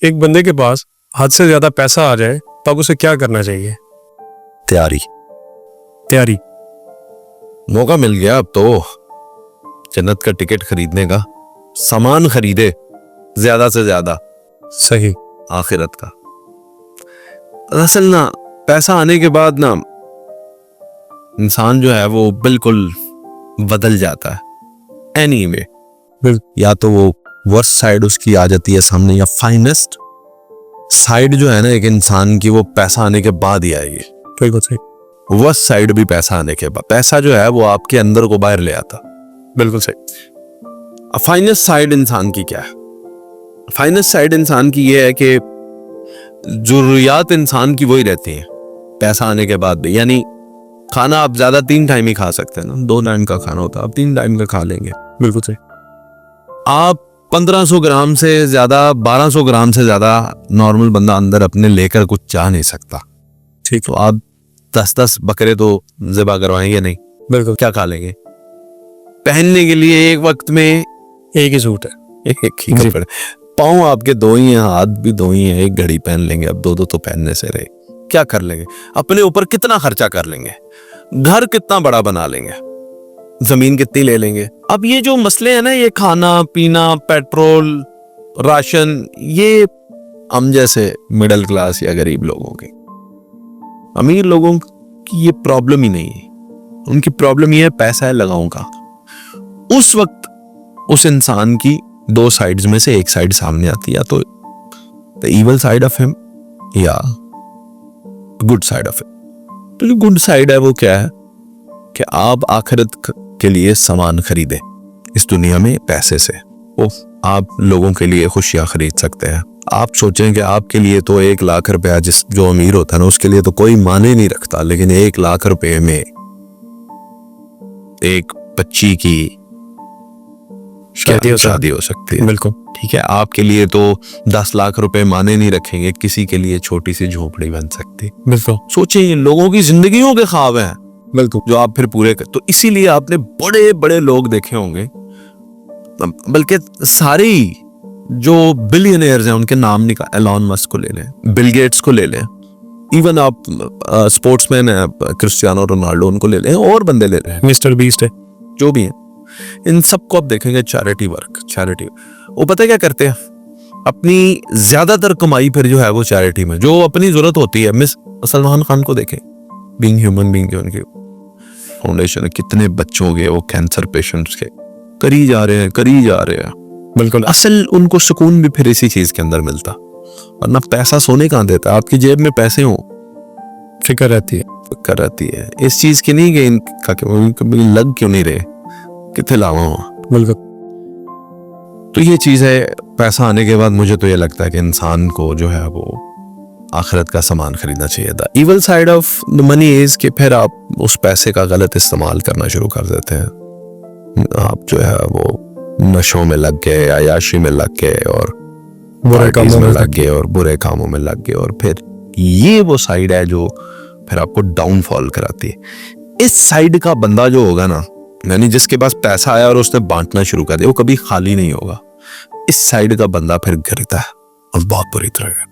एक बंदे के पास हद से ज्यादा पैसा आ जाए तब उसे क्या करना चाहिए? तैयारी। मौका मिल गया अब तो जन्नत का टिकट खरीदने का। सामान खरीदे ज्यादा से ज्यादा, सही। आखिरत का। असल ना पैसा आने के बाद ना इंसान जो है वो बिल्कुल बदल जाता है। एनीवे, या तो वो वर्स्ट साइड उसकी आ जाती है सामने, या फाइनेस्ट साइड जो है ना एक इंसान की, वो पैसा आने के बाद ही आएगी। बिल्कुल सही। वर्स्ट साइड भी पैसा आने के बाद। पैसा जो है वो आपके अंदर को बाहर ले आता। बिल्कुल सही। फाइनेस्ट साइड इंसान की क्या है? फाइनेस्ट साइड इंसान की ये है कि जरूरियात इंसान की वही रहती हैं पैसा आने के बाद भी। यानी खाना आप ज्यादा 3 टाइम ही खा सकते हैं ना, 2 टाइम का खाना होता है, आप 3 टाइम का खा लेंगे। बिल्कुल सही। आप 1500 ग्राम से ज्यादा, 1200 ग्राम से ज्यादा नॉर्मल बंदा अंदर अपने लेकर कुछ चाह नहीं सकता। ठीक। तो आप 10-10 बकरे तो ज़िबा करवाएंगे नहीं। बिल्कुल। क्या खा लेंगे? पहनने के लिए एक वक्त में एक ही सूट है, एक ही कपड़े। पाँव आपके 2 ही हैं, हाथ भी 2 ही हैं, एक घड़ी पहन लेंगे। अब 2-2 तो पहनने से रहे। क्या कर लेंगे? अपने ऊपर कितना खर्चा कर लेंगे? घर कितना बड़ा बना लेंगे? जमीन कितनी ले लेंगे? अब ये जो मसले हैं ना, ये खाना पीना, पेट्रोल, राशन, ये हम जैसे मिडिल क्लास या गरीब लोगों के, अमीर लोगों की ये प्रॉब्लम ही नहीं है। उनकी प्रॉब्लम ये है पैसा है, लगाऊं का। उस वक्त उस इंसान की 2 साइड्स में से एक साइड सामने आती है, या तो the evil side of him या गुड साइड ऑफ हिम। तो जो गुड साइड है वो क्या है कि आप आखिरत के लिए सामान खरीदें इस दुनिया में पैसे से। वो आप लोगों के लिए खुशियां खरीद सकते हैं। आप सोचें कि आपके लिए तो 1 लाख रुपया, जो अमीर होता है ना उसके लिए तो कोई माने नहीं रखता, लेकिन 1 लाख रुपए में एक बच्ची की शादी हो सकती है। बिल्कुल ठीक है। आपके लिए तो 10 लाख रुपए माने नहीं रखेंगे, किसी के लिए छोटी सी झोपड़ी बन सकती। बिल्कुल। सोचिए, लोगों की जिंदगियों के ख्वाब हैं बिल्कुल जो आप फिर पूरे कर। तो इसीलिए आपने बड़े बड़े लोग देखे होंगे, बल्कि सारे ही जो बिलियनियर्स हैं उनके नाम निकाल। एलॉन मस्क को ले लें, बिल गेट्स को ले लें, इवन आप स्पोर्ट्समैन है क्रिस्टियानो रोनाल्डो, उनको ले लें, और बंदे ले लें, मिस्टर बीस्ट है, जो भी है। इन सबको आप देखेंगे चैरिटी वर्क, चैरिटी। वो पता है क्या करते हैं? अपनी ज्यादातर कमाई फिर जो है वो चैरिटी में, जो अपनी जरूरत होती है। मिस सलमान खान को देखें, बीइंग ह्यूमन बीइंग, जो उनकी फाउंडेशन है, कितने बच्चों के वो कैंसर पेशेंट्स के करी जा रहे हैं। बिल्कुल। असल उनको सुकून भी फिर इसी चीज के अंदर मिलता। वरना पैसा सोने कहाँ देता है? आपकी जेब में पैसे हो, फिक्र रहती है इस चीज की नहीं कि इनका कभी लग क्यों नहीं रहे, कितने लावा हो। बिल्कुल। तो ये चीज है। पैसा आने के बाद मुझे तो ये लगता है कि इंसान को जो है वो आखिरत का सामान खरीदना चाहिए था। Evil side of the money is कि फिर आप उस पैसे का गलत इस्तेमाल करना शुरू कर देते हैं। आप जो है वो नशों में लग गए, अयाशी में लग गए, और बुरे कामों में लग गए, और बुरे कामों में लग गए, और फिर ये वो साइड है जो फिर आपको डाउनफॉल कराती है। इस साइड का बंदा जो होगा ना, यानी जिसके पास पैसा आया और उसने बांटना शुरू कर दिया, वो कभी खाली नहीं होगा। इस साइड का बंदा फिर गिरता है और बहुत बुरी तरह,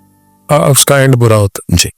उसका एंड बुरा होता है। जी।